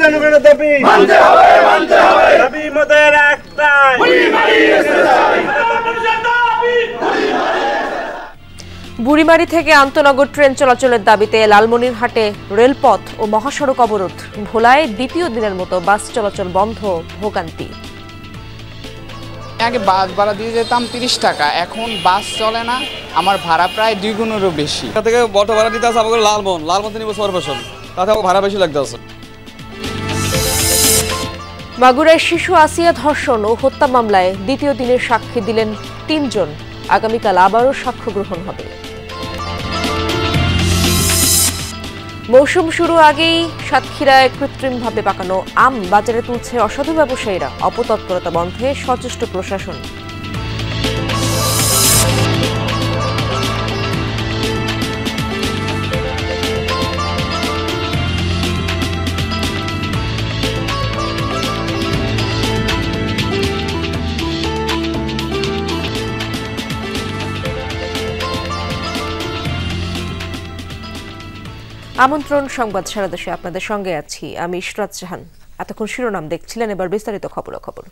জনগণের দাবি দাবি মোদের একটাই। বুড়িমারি থেকে আন্তনগর ট্রেন চলাচলের দাবিতে লালমনিরহাটে রেলপথ ও মহাসড়ক অবরোধ। ভোলায় দ্বিতীয় দিনের মতো বাস চলাচল বন্ধ, ভোগান্তি। আগে বাস ভাড়া দিয়ে যেতাম 30 টাকা, এখন বাস চলে না, আমার ভাড়া প্রায় 2 গুণেরও বেশি। এখান থেকে বড় ভাড়া দিতে আছে আমাকে লালমন থেকে নিব সরবেশন, তাতে আমার ভাড়া বেশি লাগতে আছে। মাগুরায় শিশু আসিয়া ধর্ষণ ও হত্যা মামলায় দ্বিতীয় দিনের সাক্ষী দিলেন 3 জন। আগামীকাল আবারও সাক্ষ্য গ্রহণ হবে। মৌসুম শুরু আগেই সাতক্ষীরায় কৃত্রিমভাবে পাকানো আম বাজারে তুলছে অসাধু ব্যবসায়ীরা। অপতৎপরতা বন্ধে সচেষ্ট প্রশাসন। আমন্ত্রণ সংবাদ সারা দেশে আপনাদের সঙ্গে আছি আমি ইশরাত জাহান। এতক্ষণ শিরোনাম দেখছিলেন, এবার বিস্তারিত খবরাখবর।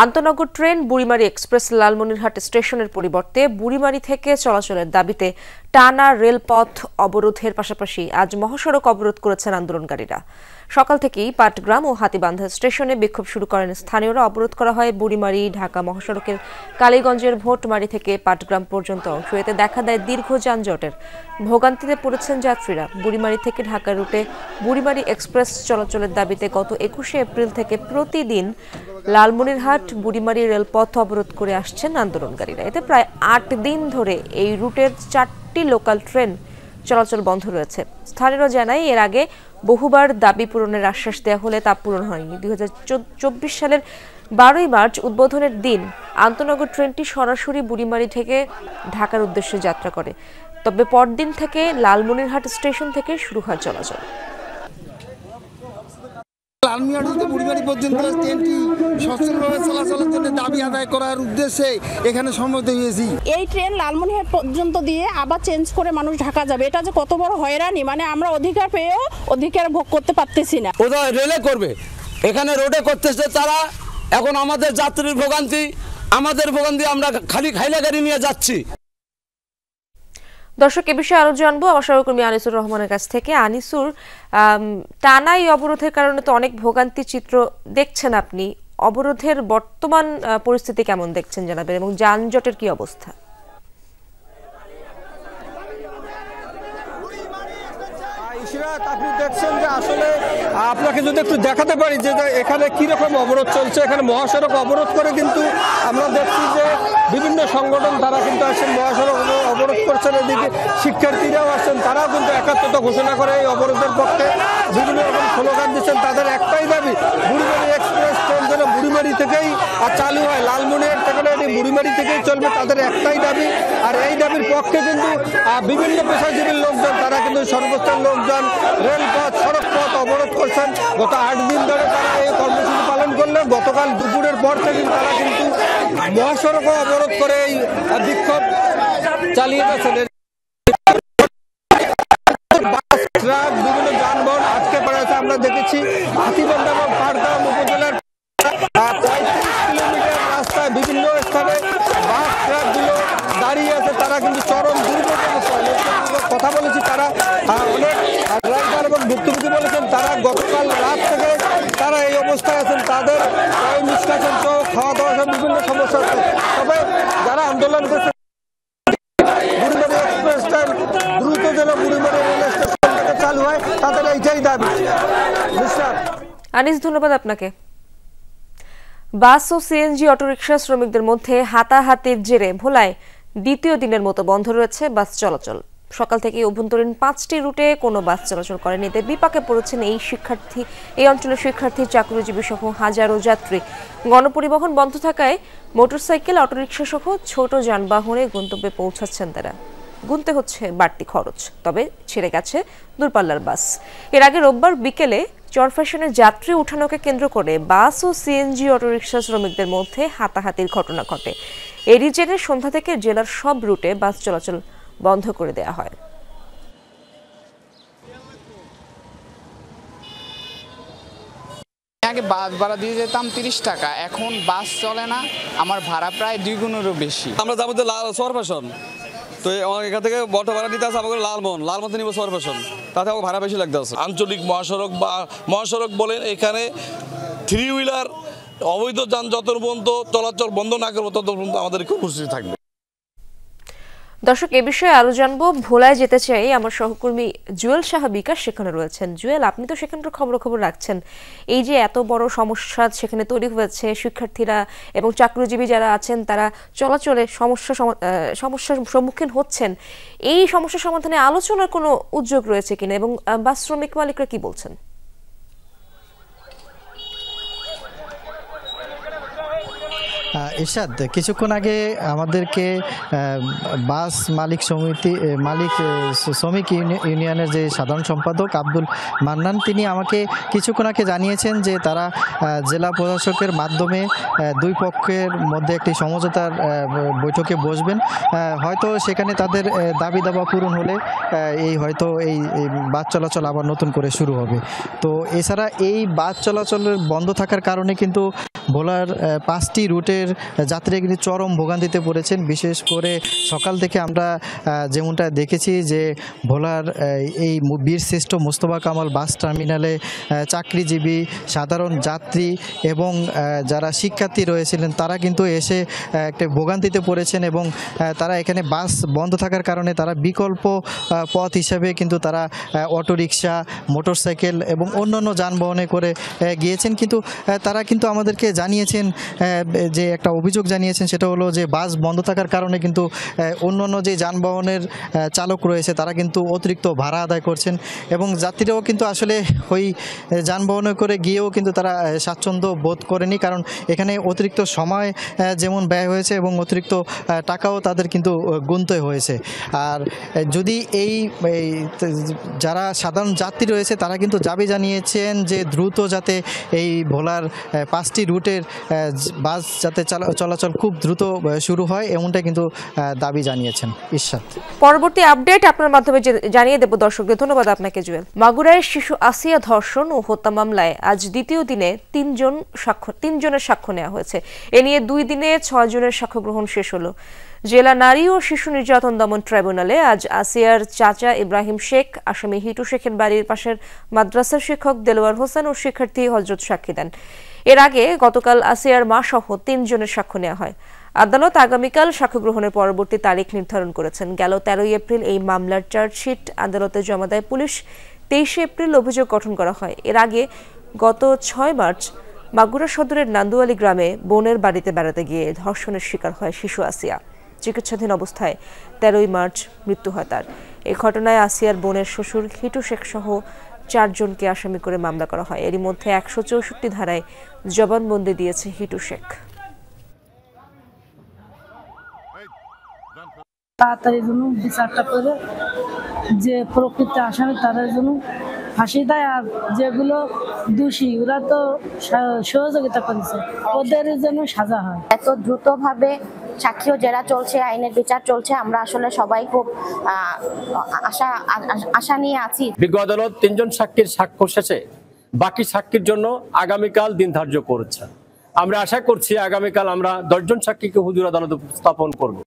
আন্তনগর ট্রেন বুড়িমারি এক্সপ্রেস লালমনিরহাট স্টেশনের পরিবর্তে বুড়িমারি থেকে চলাচলের দাবিতে টানা রেলপথ অবরোধের পাশাপাশি আজ মহাসড়ক অবরোধ করেছেন আন্দোলনকারীরা। সকাল থেকেই পাটগ্রাম ও হাতিবান্ধা স্টেশনে বিক্ষোভ শুরু করেন স্থানীয়রা। অবরোধ করা হয় বুড়িমারি ঢাকা মহাসড়কের কালীগঞ্জের ভোটমারি থেকে পাটগ্রাম পর্যন্ত অংশ। এতে দেখা দেয় দীর্ঘ যানজটের। ভোগান্তিতে পড়েছেন যাত্রীরা। বুড়িমারি থেকে ঢাকা রুটে বুড়িমারি এক্সপ্রেস চলাচলের দাবিতে গত 21শে এপ্রিল থেকে প্রতিদিন লালমনিরহাট বুড়িমারি রেলপথ অবরোধ করে আসছেন আন্দোলনকারীরা। এতে প্রায় 8 দিন ধরে এই রুটের 4টি লোকাল ট্রেন চলাচল বন্ধ রয়েছে। স্থানীয়রা জানায় এর আগে বহুবার দাবি পূরণের আশ্বাস দেওয়া হলে তা পূরণ হয়নি। 2024 সালের 12ই মার্চ উদ্বোধনের দিন আন্তনগর ট্রেনটি সরাসরি বুড়িমারি থেকে ঢাকার উদ্দেশ্যে যাত্রা করে। তবে পরদিন থেকে লালমনিরহাট স্টেশন থেকে শুরু হয় চলাচল। লালমনিরহাট বুড়িমারি পর্যন্ত ট্রেনটি সচলভাবে চলাচলের জন্য দাবি আদায় করার উদ্দেশ্যে এখানে সমবেত হয়েছি। এই ট্রেন লালমনিরহাট পর্যন্ত দিয়ে আবার চেঞ্জ করে মানুষ ঢাকা যাবে, এটা যে কত বড় হয়রানি। মানে আমরা অধিকার পেয়েও অধিকার ভোগ করতে পারতেছি না। ওরা রেলে করবে, এখানে রোডে করতেছে তারা। এখন আমাদের যাত্রীর ভোগান্তি, আমরা খালি খাইলা গাড়ি নিয়ে যাচ্ছি। দর্শক, এ বিষয়ে আরো জানবো আমার সহকর্মী আনিসুর রহমানের কাছ থেকে। আনিসুর, টানা এই অবরোধের কারণে তো অনেক ভোগান্তি চিত্র দেখছেন আপনি। অবরোধের বর্তমান পরিস্থিতি কেমন দেখছেন জানাবেন, এবং যানজটের কি অবস্থা? আপনি দেখছেন যে আসলে আপনাকে যদি একটু দেখাতে পারি যে এখানে কিরকম অবরোধ চলছে। এখানে মহাসড়ক অবরোধ করে কিন্তু আমরা দেখছি যে বিভিন্ন সংগঠন তারা কিন্তু আসছেন, মহাসড়ক অবরোধ করছেন। এদিকে শিক্ষার্থীরাও আসছেন, তারাও কিন্তু একাত্মতা ঘোষণা করে এই অবরোধের পক্ষে বিভিন্ন রকম স্লোগান দিচ্ছেন। তাদের একটাই দাবি, বুড়িমারি এক্সপ্রেস ট্রেন যেন বুড়িমারি থেকেই চালু হয়, লালমনিরহাট থেকে বুড়িমারি থেকেই চলবে, তাদের একটাই দাবি। আর এই দাবির পক্ষে কিন্তু বিভিন্ন পেশাজীবীর লোকজন, তারা কিন্তু সর্বস্তরের লোকজন রেলপথ সড়কপথ অবরোধ করছেন। গত 8 দিন ধরে তারা এই কর্মসূচি পালন করলেন। গতকাল দুপুরের পর থেকে তারা কিন্তু মহাসড়ক অবরোধ করে এই বিক্ষোভ চালিয়ে যাচ্ছেন। বাস, ট্রাক, বিভিন্ন যানবাহন আটকে পড়ে আছে। আমরা দেখেছি হাতিবান্ধা এবং পাটগ্রাম উপজেলার 35 কিলোমিটার রাস্তায় বিভিন্ন স্থানে বাস ট্রাকগুলো দাঁড়িয়ে আছে। তারা কিন্তু চরম দুর্ভোগ কথা বলেছি। তারা অনেক ড্রাইভার এবং ভুক্তভোগী বলেছেন তারা গতকাল রাত থেকে তারা এই অবস্থায় আছেন। তাদের নিষ্কাশন সহ খাওয়া দাওয়া সব বিভিন্ন সমস্যা আছে। তবে যারা আন্দোলন করছে বুড়িমারি এক্সপ্রেস ট্রেন দ্রুত যেন বুড়িমারি রেল স্টেশন থেকে চালু হয়, তাদের এইটাই দাবি। আনিস, ধন্যবাদ আপনাকে। বাস ও সিএনজি অটোরিকশা শ্রমিকদের মধ্যে হাতাহাতির জেরে ভোলায় দ্বিতীয় দিনের মতো বন্ধ রয়েছে বাস চলাচল। সকাল থেকে অভ্যন্তরীণ 5টি রুটে কোনো বাস চলাচল করেনি। এতে বিপাকে পড়েছেন এই অঞ্চলের শিক্ষার্থী, চাকরিজীবী সহ হাজারো যাত্রী। গণপরিবহন বন্ধ থাকায় মোটরসাইকেল, অটোরিকশা সহ ছোট যানবাহনে গন্তব্যে পৌঁছাচ্ছেন তারা। গুনতে হচ্ছে বাড়তি খরচ, তবে ছেড়ে গেছে দূরপাল্লার বাস। এর আগে রোববার বিকেলে চরফ্যাশনে যাত্রী উঠানোকে কেন্দ্র করে বাস ও সিএনজি অটোরিকশা শ্রমিকদের মধ্যে হাতাহাতির ঘটনা ঘটে। এরই জেরে সন্ধ্যা থেকে জেলার সব রুটে বাস চলাচল বন্ধ করে দেওয়া হয়। আগে বাস ভাড়া দিয়ে যেতাম 30 টাকা, এখন বাস চলে না, আমার ভাড়া প্রায় 2 গুণেরও বেশি। আমরা যাবো তো সরফেশন, তো এখান থেকে বড় ভাড়া নিতে আসে আমাকে লালমোহন নিব সরফেশন, তাতে আমাকে ভাড়া বেশি লাগতে আছে। আঞ্চলিক মহাসড়ক বা মহাসড়ক বলেন, এখানে 3 হুইলার অবৈধ যানজটের পর্যন্ত চলাচল বন্ধ না করবো তত পর্যন্ত আমাদের কর্মসূচি থাকবে। দর্শক, এ বিষয়ে আরো জানবো, ভোলায় যেতে চাই আমার সহকর্মী জুয়েল সাহা বিকাশ সেখানে রয়েছেন। জুয়েল, আপনি তো সেখানকার খবর রাখছেন, এই যে এত বড় সমস্যা সেখানে তৈরি হয়েছে, শিক্ষার্থীরা এবং চাকরিজীবী যারা আছেন তারা চলাচলে সমস্যার সম্মুখীন হচ্ছেন, এই সমস্যা সমাধানে আলোচনার কোনো উদ্যোগ রয়েছে কিনা এবং বাস শ্রমিক মালিকরা কি বলছেন? ইরশাদ, কিছুক্ষণ আগে আমাদেরকে বাস শ্রমিক ইউনিয়নের যে সাধারণ সম্পাদক আব্দুল মান্নান, তিনি আমাকে কিছুক্ষণ আগে জানিয়েছেন যে তারা জেলা প্রশাসকের মাধ্যমে দুই পক্ষের মধ্যে একটি সমঝোতার বৈঠকে বসবেন। হয়তো সেখানে তাদের দাবি দাবা পূরণ হলে হয়তো এই বাস চলাচল আবার নতুন করে শুরু হবে। তো এছাড়া এই বাস চলাচলের বন্ধ থাকার কারণে কিন্তু ভোলার 5টি রুটের যাত্রীরা কিন্তু চরম ভোগান্তিতে পড়েছেন। বিশেষ করে সকাল থেকে আমরা যেমনটা দেখেছি যে ভোলার এই বীরশ্রেষ্ঠ মোস্তফা কামাল বাস টার্মিনালে চাকরিজীবী, সাধারণ যাত্রী এবং যারা শিক্ষার্থী রয়েছিলেন তারা কিন্তু এসে একটা ভোগান্তিতে পড়েছেন এবং তারা এখানে বাস বন্ধ থাকার কারণে তারা বিকল্প পথ হিসাবে কিন্তু তারা অটোরিকশা, মোটরসাইকেল এবং অন্যান্য যানবাহনে করে গিয়েছেন। কিন্তু তারা কিন্তু আমাদেরকে জানিয়েছেন যে একটা অভিযোগ জানিয়েছেন, সেটা হলো যে বাস বন্ধ থাকার কারণে কিন্তু অন্যান্য যে যানবাহনের চালক রয়েছে তারা কিন্তু অতিরিক্ত ভাড়া আদায় করছেন এবং যাত্রীরাও কিন্তু আসলে ওই যানবাহনে করে গিয়েও কিন্তু তারা স্বাচ্ছন্দ্য বোধ করেনি, কারণ এখানে অতিরিক্ত সময় যেমন ব্যয় হয়েছে এবং অতিরিক্ত টাকাও তাদের কিন্তু গুনতে হয়েছে। আর যদি এই যারা সাধারণ যাত্রী রয়েছে তারা কিন্তু দাবি জানিয়েছেন যে দ্রুত যাতে এই ভোলার 5টি রুটের বাস যাতে চলাচল খুব দ্রুত শুরু হয়, এমনটা কিন্তু দাবি জানিয়েছেন। ইরশাদ, পরবর্তী আপডেট আপনার মাধ্যমে জানিয়ে দেব দর্শকদের। ধন্যবাদ আপনাকে জুয়েল। মাগুরায় শিশু আসিয়া ধর্ষণ ও হত্যা মামলায় আজ দ্বিতীয় দিনে 3 জনের সাক্ষ্য নেওয়া হয়েছে। এ নিয়ে 2 দিনে 6 জনের সাক্ষ্য গ্রহণ শেষ হলো। জেলা নারী ও শিশু নির্যাতন দমন ট্রাইব্যুনালে আজ আসিয়ার চাচা ইব্রাহিম শেখ, আসামি হিটু শেখের বাড়ির পাশের মাদ্রাসার শিক্ষক দেলোয়ার হোসেন ও শিক্ষার্থী হজরত সাক্ষী দেন। এর আগে গতকাল আসিয়ার মা সহ 3 জনের সাক্ষ্য নেওয়া হয়। আদালত আগামীকাল সাক্ষ্য গ্রহণের পরবর্তী তারিখ নির্ধারণ করেছেন। গেল 13 এপ্রিল এই মামলার চার্জশিট আদালতে জমা দেয় পুলিশ। 23 এপ্রিল অভিযোগ গঠন করা হয়। এর আগে গত 6 মার্চ মাগুরা সদরের নান্দুয়ালি গ্রামে বোনের বাড়িতে বেড়াতে গিয়ে ধর্ষণের শিকার হয় শিশু আসিয়া। চিকিৎসাধীন অবস্থায় 13 মার্চ মৃত্যু হয় তার। এই ঘটনায় আসিয়ার বোনের শ্বশুর হিটু শেখ সহ 4 জনকে আসামি করে মামলা করা হয়। এরই মধ্যে 164 ধারায় জবানবন্দি দিয়েছে হিটু শেখ। তাড়াতাড়ি জন্য বিচারটা করে যে প্রকৃত আসামি তাদের জন্য ফাঁসি দেয়, আর যেগুলো দোষী ওরা তো সহযোগিতা করেছে ওদের জন্য সাজা হয়। এত দ্রুতভাবে সাক্ষীও জেরা চলছে, আইনের বিচার চলছে, আমরা আসলে সবাই খুব আশা নিয়ে আছি। বিজ্ঞ আদালত 3 জন সাক্ষীর সাক্ষ্য শেষে বাকি সাক্ষীর জন্য আগামীকাল দিন ধার্য করেছে। আমরা আশা করছি আগামীকাল আমরা 10 জন সাক্ষীকে হুজুর আদালতে উপস্থাপন করব।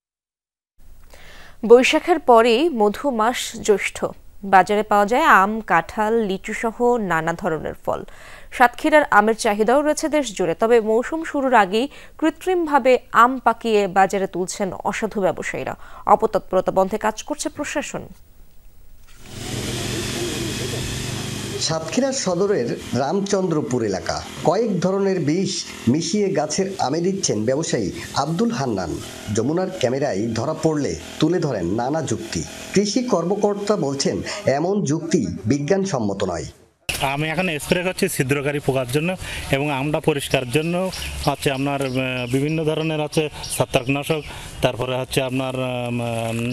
বৈশাখের পরেই মধু মাস জ্যৈষ্ঠ। বাজারে পাওয়া যায় আম, কাঁঠাল, লিচু সহ নানা ধরনের ফল। সাতক্ষীরার আমের চাহিদাও রয়েছে দেশ জুড়ে। তবে মৌসুম শুরুর আগেই কৃত্রিমভাবে আম পাকিয়ে বাজারে তুলছেন অসাধু ব্যবসায়ীরা। অপতৎপরতা বন্ধে কাজ করছে প্রশাসন। সাতক্ষীরা সদরের রামচন্দ্রপুর এলাকা কয়েক ধরনের বিষ মিশিয়ে গাছের আমে দিচ্ছেন ব্যবসায়ী আব্দুল হান্নান। যমুনার ক্যামেরায় ধরা পড়লে তুলে ধরেন নানা যুক্তি। কৃষি কর্মকর্তা বলছেন এমন যুক্তি বিজ্ঞানসম্মত নয়। আমি এখন স্প্রে করছি ছিদ্রকারী পোকার জন্য এবং আমটা পরিষ্কার জন্য হচ্ছে আপনার বিভিন্ন ধরনের হচ্ছে ছত্রাকনাশক, তারপরে হচ্ছে আপনার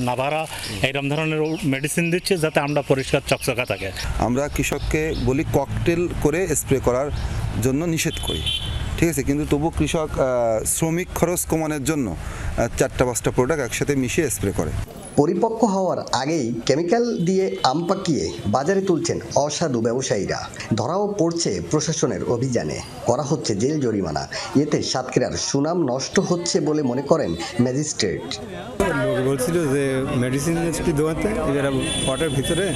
নাভারা এইরকম ধরনের মেডিসিন দিচ্ছে যাতে আমটা পরিষ্কার চকচকা থাকে। আমরা কৃষককে বলি ককটেল করে স্প্রে করার জন্য নিষেধ করি, ঠিক আছে, কিন্তু তবু কৃষক শ্রমিক খরচ কমানোর জন্য 4-5টা প্রোডাক্ট একসাথে মিশিয়ে স্প্রে করে। পরিপক্ক হওয়ার আগেই কেমিক্যাল দিয়ে আম পাকিয়ে বাজারে তুলছেন অসাধু ব্যবসায়ীরা। ধরাও পড়ছে প্রশাসনের অভিযানে, করা হচ্ছে জেল জরিমানা। এতে সাতক্ষীরার সুনাম নষ্ট হচ্ছে বলে মনে করেন ম্যাজিস্ট্রেট। বলছিল যে মেডিসিন দোকানতে এরা পটের ভিতরে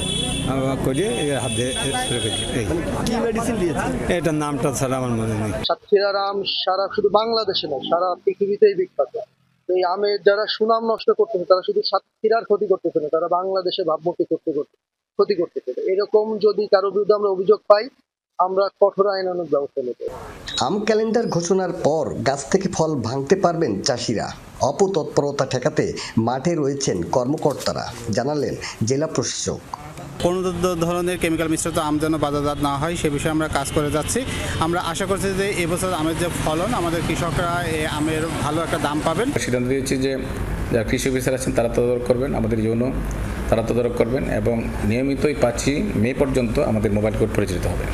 করিয়ে হাত দিয়ে কি মেডিসিন দিয়েছে এটার নামটা ছাড়া আমার মনে নেই। সাতক্ষীরার আম সারা শুধু বাংলাদেশে নয়, সারা পৃথিবীতেই বিখ্যাত। এই আমের যারা সুনাম নষ্ট করতেছে তারা শুধু সাতক্ষীরার ক্ষতি করতেছে না, তারা বাংলাদেশে ভাবমূর্তি ক্ষতি করতেছে। এরকম যদি কারো বিরুদ্ধে আমরা অভিযোগ পাই, আমরা কঠোর আইনানুগ ব্যবস্থা নেব। আম ক্যালেন্ডার ঘোষণার পর গাছ থেকে ফল ভাঙতে পারবেন চাষিরা। অপতৎপরতা ঠেকাতে মাঠে রয়েছেন কর্মকর্তারা, জানালেন জেলা প্রশাসক। কোনো ধরনের কেমিক্যাল মিশ্রিত আম যেন বাজারজাত না হয় সে বিষয়ে আমরা কাজ করে যাচ্ছি। আমরা আশা করছি যে এবছর আমের যে ফলন, আমাদের কৃষকরা এই আমের ভালো একটা দাম পাবেন। সিদ্ধান্ত দিয়েছি যে যারা কৃষি অফিসার আছেন তারা তদারক করবেন, আমাদের জন্য তারা তদারক করবেন এবং নিয়মিতই 5 মে পর্যন্ত আমাদের মোবাইল কোর্ট পরিচালিত হবে।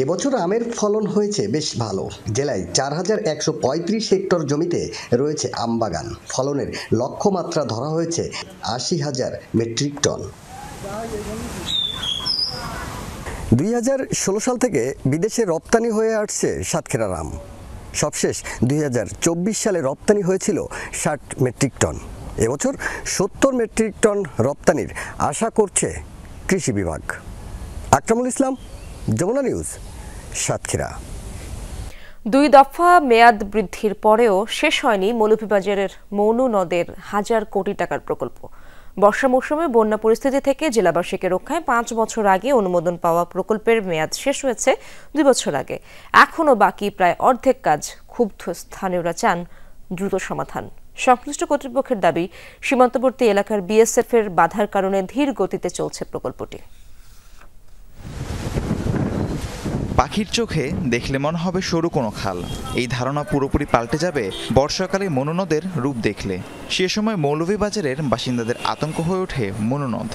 এবছর আমের ফলন হয়েছে বেশ ভালো। জেলায় 4135 হেক্টর জমিতে রয়েছে আম বাগান। ফলনের লক্ষ্যমাত্রা ধরা হয়েছে 80,000 মেট্রিক টন। 2016 সাল থেকে বিদেশে রপ্তানি হয়ে আসছে সাতক্ষীরার আম। সবশেষ 2024 সালে রপ্তানি হয়েছিল 60 মেট্রিক টন। এবছর 70 মেট্রিক টন রপ্তানির আশা করছে কৃষি বিভাগ। আকরামুল ইসলাম, যমুনা নিউজ, সাতক্ষীরা। 2 দফা মেয়াদ বৃদ্ধির পরেও শেষ হয়নি মৌলভীবাজারের মনু নদের 1000 কোটি টাকার প্রকল্প। বর্ষা মৌসুমে বন্যা পরিস্থিতি থেকে জেলাবাসীকে রক্ষায় 5 বছর আগে অনুমোদন পাওয়া প্রকল্পের মেয়াদ শেষ হয়েছে 2 বছর আগে। এখনও বাকি প্রায় অর্ধেক কাজ। ক্ষুব্ধ স্থানীয়রা চান দ্রুত সমাধান। সংশ্লিষ্ট কর্তৃপক্ষের দাবি, সীমান্তবর্তী এলাকার বিএসএফ এর বাধার কারণে ধীর গতিতে চলছে প্রকল্পটি। পাখির চোখে দেখলে মনে হবে সরু কোনো খাল। এই ধারণা পুরোপুরি পাল্টে যাবে বর্ষাকালে মনু নদের রূপ দেখলে। সে সময় মৌলভীবাজারের বাসিন্দাদের আতঙ্ক হয়ে ওঠে মনু নদ।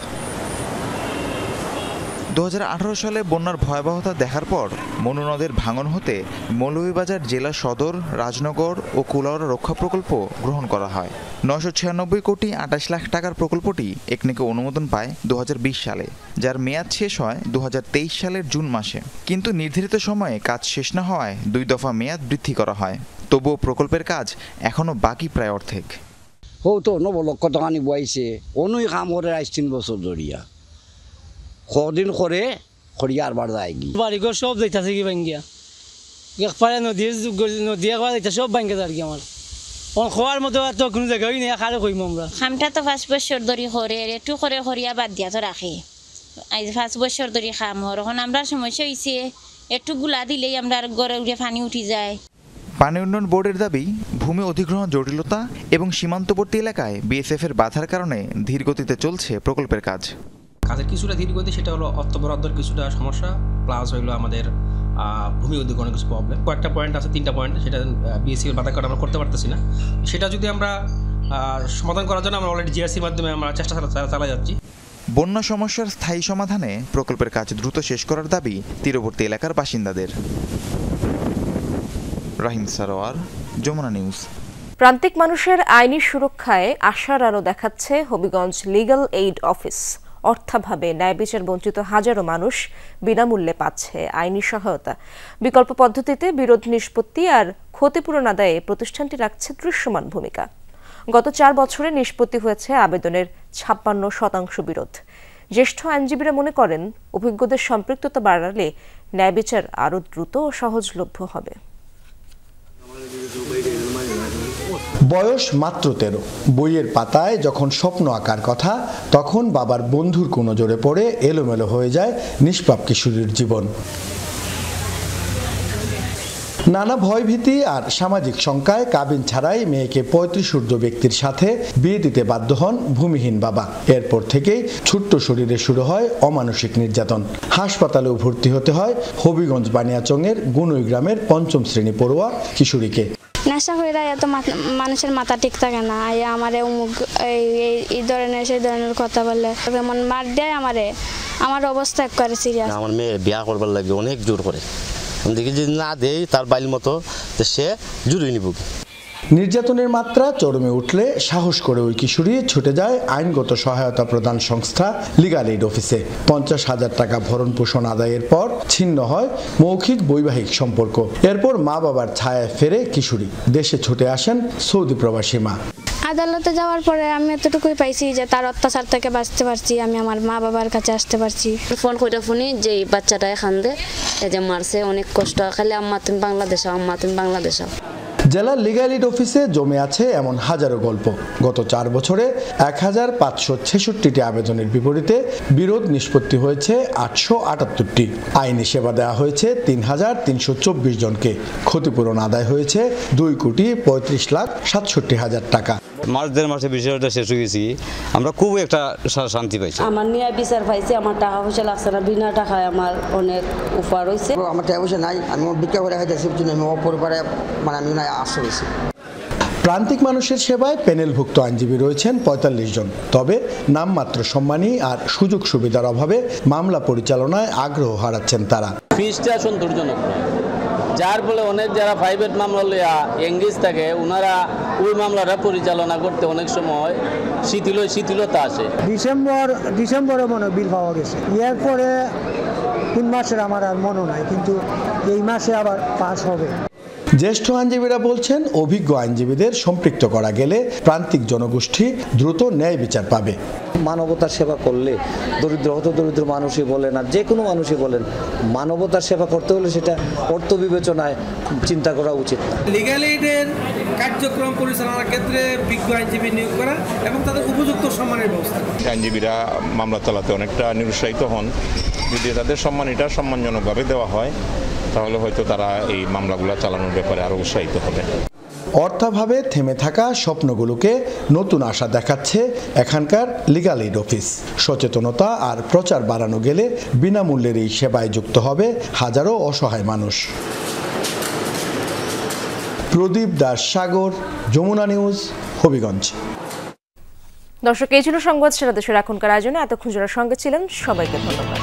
2018 সালে বন্যার ভয়াবহতা দেখার পর মনু নদের ভাঙন হতে মৌলভীবাজার জেলা সদর, রাজনগর ও কুলাউড়া রক্ষা প্রকল্প গ্রহণ করা হয়। 996 কোটি 28 লাখ টাকার প্রকল্পটি একনেকে অনুমোদন পায় 2020 সালে, যার মেয়াদ শেষ হয় 2023 সালের জুন মাসে। কিন্তু নির্ধারিত সময়ে কাজ শেষ না হওয়ায় 2 দফা মেয়াদ বৃদ্ধি করা হয়। তবুও প্রকল্পের কাজ এখনও বাকি প্রায় অর্ধেক। ও তো 9 লক্ষ টাকা নিব আইছে, অনুই কাম করে 3 বছর ধরিয়া কদিন করে আর বার যায়গি। বাড়িঘর সব যাইতাছে কি ভাঙ্গিয়া, একবারে নদী একবার যাইতা সব ভাঙ্গে যার কি আমার খোয়ার মতো আর তো কোনো জায়গায় নেই। খারে কইম আমরা খামটা তো 5 বছর ধরে করে একটু করে করিয়া বাদ দিয়া তো রাখে। আজ 5 বছর ধরে খাম হর, এখন আমরা সমস্যা হয়েছে একটু গুলা দিলেই আমরা ঘরে উঠে পানি উঠি যায়। পানি উন্নয়ন বোর্ডের দাবি, ভূমি অধিগ্রহণ জটিলতা এবং সীমান্তবর্তী এলাকায় বিএসএফ এর বাধার কারণে ধীর গতিতে চলছে প্রকল্পের কাজ। কাজের কিছুটা ধীর গতি, সেটা হলো অর্থ বরাদ্দের কিছুটা সমস্যা, প্লাস হইলো আমাদের ভূমি অধিগ্রহণের কিছু প্রবলেম। কয়েকটা পয়েন্ট আছে, 3টা পয়েন্ট, সেটা বিএসসি এর বাধার কারণে আমরা করতে পারতেছি না। সেটা যদি আমরা সমাধান করার জন্য আমরা অলরেডি জিআরসির মাধ্যমে আমরা চেষ্টা চালা যাচ্ছি। বন্যা সমস্যার স্থায়ী সমাধানে প্রকল্পের কাজ দ্রুত শেষ করার দাবি তীরবর্তী এলাকার বাসিন্দাদের। রাহিম সারোয়ার, যমুনা নিউজ। প্রান্তিক মানুষের আইনি সুরক্ষায় আশার আলো দেখাচ্ছে হবিগঞ্জ লিগ্যাল এইড অফিস। অর্থাভাবে ন্যায় বিচার বঞ্চিত হাজারো মানুষ বিনামূল্যে পাচ্ছে আইনি সহায়তা। বিকল্প পদ্ধতিতে বিরোধ নিষ্পত্তি আর ক্ষতিপূরণ আদায়ে প্রতিষ্ঠানটি রাখছে দৃশ্যমান ভূমিকা। গত 4 বছরে নিষ্পত্তি হয়েছে আবেদনের 56% বিরোধ। জ্যেষ্ঠ আইনজীবীরা মনে করেন, অভিজ্ঞদের সম্পৃক্ততা বাড়ালে ন্যায় বিচার আরও দ্রুত ও সহজলভ্য হবে। বয়স মাত্র 13, বইয়ের পাতায় যখন স্বপ্ন আঁকার কথা, তখন বাবার বন্ধুর কোনো জোরে পড়ে এলোমেলো হয়ে যায় নিষ্পাপ কিশোরীর জীবন। নানা ভয়ভীতি আর সামাজিক শঙ্কায় কাবিন ছাড়াই মেয়েকে 35 ঊর্ধ্ব ব্যক্তির সাথে বিয়ে দিতে বাধ্য হন ভূমিহীন বাবা। এরপর থেকেই ছোট্ট শরীরে শুরু হয় অমানসিক নির্যাতন। হাসপাতালেও ভর্তি হতে হয় হবিগঞ্জ বানিয়াচংয়ের গুনুই গ্রামের 5ম শ্রেণী পড়ুয়া কিশোরীকে। নেশা হয়ে এত মানুষের মাথা ঠিক থাকে না, আমারে অমুক এই ধরনের সেই ধরনের কথা বলে, এমন মার দেয় আমারে, আমার অবস্থা একবারে সিরিয়াস। আমার মেয়ে বিয়া করবার লাগে অনেক জোর করে, দেখি যদি না দেই তার বাইল মতো সে জুড়ে নিব। নির্যাতনের মাত্রা চরমে উঠলে সাহস করে ওই কিশোরী ছুটে যায় আইনগত সহায়তা প্রদান সংস্থা লিগ্যাল এইড অফিসে। 50,000 টাকা ভরণ পোষণ আদায়ের পর ছিন্ন হয় মৌখিক বৈবাহিক সম্পর্ক। এরপর মা বাবার ছায়ায় ফেরে কিশোরী। দেশে ছুটে আসেন সৌদি প্রবাসী মা। আদালতে যাওয়ার পরে আমি এতটুকুই পাইছি যে তার অত্যাচার থেকে বাঁচতে পারছি, আমি আমার মা বাবার কাছে আসতে পারছি। ফোন করে ফোনে যে বাচ্চাটা কান্দে, এই যে মারছে, অনেক কষ্ট, খালি আম্মা তুমি বাংলাদেশে, আম্মা তুমি বাংলাদেশে। জেলার লিগ্যাল এইড অফিসে জমে আছে এমন হাজারো গল্প। গত 4 বছরে 1566টি আবেদনের বিপরীতে বিরোধ নিষ্পত্তি হয়েছে 878টি। আইনি সেবা দেওয়া হয়েছে 3,324 জনকে। ক্ষতিপূরণ আদায় হয়েছে 2,35,67,000 টাকা। মাস 1.5 মাসে বিষয়টা শেষ হয়ে গেছি, আমরা খুব একটা শান্তি পাইছি। আমার নিয়ে বিচার পাইছি, আমার টাকা পয়সা লাগছে না, বিনা টাকায় আমার অনেক উপকার হয়েছে। আমার টাকা পয়সা নাই, আমি ভিক্ষা করে খাইতেছি, আমি পরিবারে আমি আশ্রয় হয়েছি। প্রান্তিক মানুষের সেবায় প্যানেলভুক্ত আইনজীবী রয়েছেন 45 জন। তবে নামমাত্র সম্মানী আর সুযোগ সুবিধার অভাবে মামলা পরিচালনায় আগ্রহ হারাচ্ছেন তারা। ফিসটা সন্তোষজনক নয়, যার ফলে অনেক যারা প্রাইভেট মামলা লইয়া এঙ্গেজ থাকে, ওনারা ওই মামলাটা পরিচালনা করতে অনেক সময় শিথিলতা আসে। ডিসেম্বরে মনে বিল পাওয়া গেছে, এরপরে 3 মাসের আমার আর মনে নাই, কিন্তু এই মাসে আবার পাস হবে। জ্যেষ্ঠ আইনজীবীরা বলছেন অভিজ্ঞ আইনজীবীদের সম্পৃক্ত করা গেলে প্রান্তিক জনগোষ্ঠী দ্রুত ন্যায় বিচার পাবে। মানবতার সেবা করলে দরিদ্র মানুষই বলেন আর যে কোনো মানুষই বলেন, মানবতার সেবা করতে হলে সেটা অর্থ বিবেচনায় চিন্তা করা উচিত না। লিগ্যাল এইডের কার্যক্রম পরিচালনার ক্ষেত্রে বিজ্ঞ আইনজীবী নিয়োগ করা এবং তাদের উপযুক্ত সম্মানের ব্যবস্থা। আইনজীবীরা মামলা চালাতে অনেকটা নিরুৎসাহিত হন। যদি তাদের সম্মানটা সম্মানজনকভাবে দেওয়া হয় তাহলে হয়তো তারা এই মামলাগুলো চালানোর ব্যাপারে আরো উৎসাহিত হবে। অর্থাভাবে থেমে থাকা স্বপ্নগুলোকে নতুন আশা দেখাচ্ছে এখানকার লিগ্যাল এইড অফিস। সচেতনতা আর প্রচার বাড়ানো গেলে বিনামূল্যের এই সেবায় যুক্ত হবে হাজারো অসহায় মানুষ। প্রদীপ দাস সাগর, যমুনা নিউজ, হবিগঞ্জ। দর্শক, এই ছিল সংবাদ সারা দেশের এখনকার আয়োজনে। এতক্ষণ যারা সঙ্গে ছিলেন সবাইকে ধন্যবাদ।